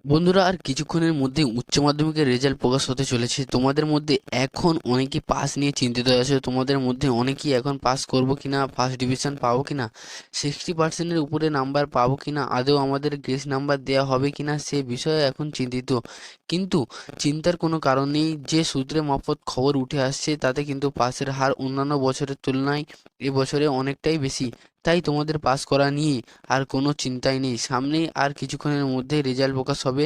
বন্ধুরা, আর কিছুক্ষণের মধ্যে উচ্চ মাধ্যমিকের রেজাল্ট প্রকাশ হতে চলেছে। তোমাদের মধ্যে এখন অনেকেই পাস নিয়ে চিন্তিত আছে। তোমাদের মধ্যে অনেকেই এখন পাস করব কিনা, ফার্স্ট ডিভিশন পাবো কিনা, 60%-এর উপরে নাম্বার পাবো কিনা, আদৌ আমাদের গ্রেস নাম্বার দেওয়া হবে কিনা, সে বিষয়ে এখন চিন্তিত। কিন্তু চিন্তার কোনো কারণ নেই। যে সূত্রে মারফত খবর উঠে আসছে তাতে কিন্তু পাসের হার অন্যান্য বছরের তুলনায় এবছরে অনেকটাই বেশি। তাই তোমাদের পাস করা নিয়ে আর কোনো চিন্তাই নেই। সামনেই আর কিছুক্ষণের মধ্যে রেজাল্ট প্রকাশ হবে।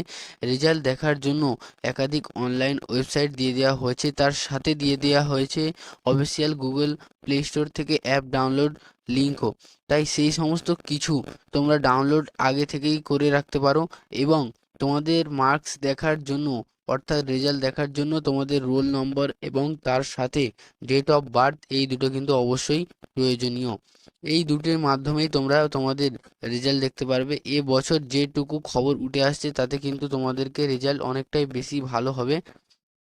রেজাল্ট দেখার জন্য একাধিক অনলাইন ওয়েবসাইট দিয়ে দেওয়া হয়েছে, তার সাথে দিয়ে দেওয়া হয়েছে অফিসিয়াল গুগল প্লে স্টোর থেকে অ্যাপ ডাউনলোড লিঙ্কও। তাই সেই সমস্ত কিছু তোমরা ডাউনলোড আগে থেকেই করে রাখতে পারো। এবং তোমাদের মার্কস দেখার জন্য, অর্থাৎ রেজাল্ট দেখার জন্য তোমাদের রোল নম্বর এবং তার সাথে ডেট অফ বার্থ, এই দুটো কিন্তু অবশ্যই প্রয়োজনীয়। এই দুটির মাধ্যমেই তোমরা তোমাদের রেজাল্ট দেখতে পারবে। এবছর যেটুকু খবর উঠে আসছে তাতে কিন্তু তোমাদেরকে রেজাল্ট অনেকটাই বেশি ভালো হবে।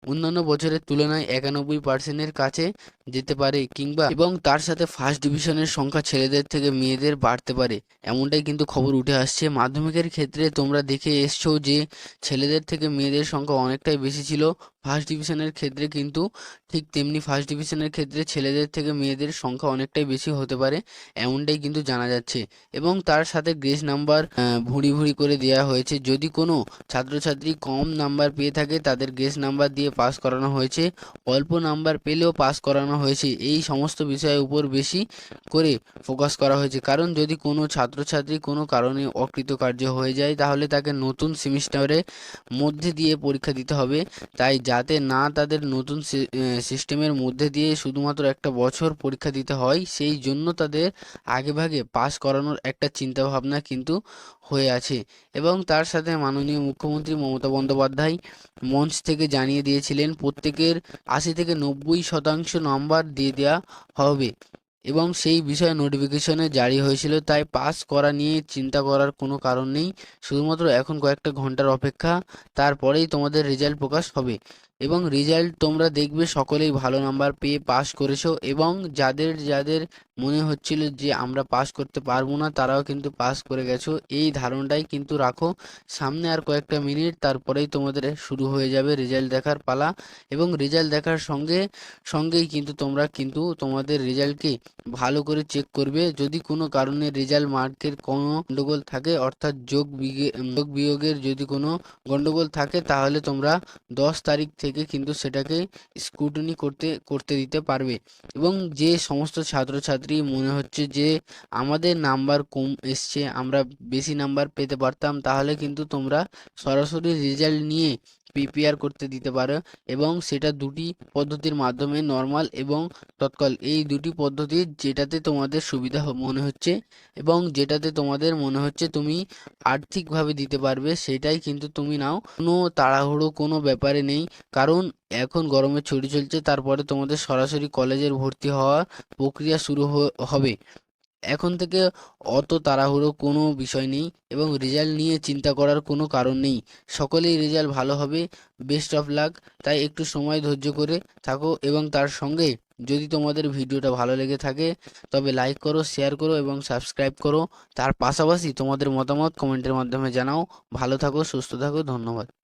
অন্যান্য বছরের তুলনায় 91%-এর কাছে যেতে পারে, কিংবা এবং তার সাথে ফার্স্ট ডিভিশনের সংখ্যা ছেলেদের থেকে মেয়েদের বাড়তে পারে, এমনটাই কিন্তু খবর উঠে আসছে। মাধ্যমিকের ক্ষেত্রে তোমরা দেখে এসছো যে ছেলেদের থেকে মেয়েদের সংখ্যা অনেকটাই বেশি ছিল। ফার্স্ট ডিভিশনের ক্ষেত্রে কিন্তু ঠিক তেমনি ফার্স্ট ডিভিশনের ক্ষেত্রে ছেলেদের থেকে মেয়েদের সংখ্যা অনেকটাই বেশি হতে পারে, এমনটাই কিন্তু জানা যাচ্ছে। এবং তার সাথে গ্রেস নাম্বার ভুঁড়ি ভুঁড়ি করে দেওয়া হয়েছে। যদি কোনো ছাত্রছাত্রী কম নাম্বার পেয়ে থাকে তাদের গ্রেস নাম্বার দিয়ে পাস করানো হয়েছে, অল্প নাম্বার পেলেও পাস করানো হয়েছে। এই সমস্ত বিষয়ের উপর বেশি করে ফোকাস করা হয়েছে, কারণ যদি কোনো ছাত্রছাত্রী কোনো কারণে অকৃতকার্য হয়ে যায় তাহলে তাকে নতুন সেমিস্টারের মধ্যে দিয়ে পরীক্ষা দিতে হবে। তাই যাতে না তাদের নতুন সিস্টেমের মধ্যে দিয়ে শুধুমাত্র একটা বছর পরীক্ষা দিতে হয়, সেই জন্য তাদের আগেভাগে পাস করানোর একটা চিন্তাভাবনা কিন্তু হয়ে আছে। এবং তার সাথে মাননীয় মুখ্যমন্ত্রী মমতা বন্দ্যোপাধ্যায় মঞ্চ থেকে জানিয়ে দিয়েছিলেন প্রত্যেকের 80 থেকে 90% নাম্বার দিয়ে দেওয়া হবে, এবং সেই বিষয়ে নোটিফিকেশনে জারি হয়েছিল। তাই পাস করা নিয়ে চিন্তা করার কোনো কারণ নেই। শুধুমাত্র এখন কয়েকটা ঘন্টার অপেক্ষা, তারপরেই তোমাদের রেজাল্ট প্রকাশ হবে। এবং রেজাল্ট তোমরা দেখবে সকলেই ভালো নাম্বার পেয়ে পাস করেছো, এবং যাদের যাদের মনে হচ্ছিল যে আমরা পাস করতে পারবো না তারাও কিন্তু পাস করে গেছো, এই ধারণাটাই কিন্তু রাখো। সামনে আর কয়েকটা মিনিট, তারপরেই তোমাদের শুরু হয়ে যাবে রেজাল্ট দেখার পালা। এবং রেজাল্ট দেখার সঙ্গেই কিন্তু তোমরা কিন্তু তোমাদের রেজাল্টকে ভালো করে চেক করবে। যদি কোনো কারণে রেজাল্ট মার্কের কোনো গন্ডগোল থাকে, অর্থাৎ যোগ বিয়োগের যদি কোনো গন্ডগোল থাকে, তাহলে তোমরা 10 তারিখ থেকে কিন্তু সেটাকে স্ক্রুটিনি করতে দিতে পারবে। এবং যে সমস্ত ছাত্রছাত্রী মনে হচ্ছে যে আমাদের নাম্বার কম এসছে, আমরা বেশি নাম্বার পেতে পারতাম, তাহলে কিন্তু তোমরা সরাসরি রেজাল্ট নিয়ে প্রিপেয়ার করতে দিতে পারো। এবং সেটা দুটি পদ্ধতির মাধ্যমে, নর্মাল এবং তৎকাল, এই দুটি পদ্ধতি যেটাতে তোমাদের সুবিধা মনে হচ্ছে এবং যেটাতে তোমাদের মনে হচ্ছে তুমি আর্থিকভাবে দিতে পারবে, সেটাই কিন্তু তুমি নাও। কোনো তাড়াহুড়ো কোনো ব্যাপারে নেই, কারণ এখন গরমের ছুটি চলছে, তারপরে তোমাদের সরাসরি কলেজের ভর্তি হওয়ার প্রক্রিয়া শুরু হবে। এখন থেকে অত তাড়াহুড়ো কোনো বিষয় নেই, এবং রেজাল্ট নিয়ে চিন্তা করার কোনো কারণ নেই। সকলেই রেজাল্ট ভালো হবে, বেস্ট অফ লাক। তাই একটু সময় ধৈর্য করে থাকো, এবং তার সঙ্গে যদি তোমাদের ভিডিওটা ভালো লেগে থাকে তবে লাইক করো, শেয়ার করো এবং সাবস্ক্রাইব করো। তার পাশাপাশি তোমাদের মতামত কমেন্টের মাধ্যমে জানাও। ভালো থাকো, সুস্থ থাকো, ধন্যবাদ।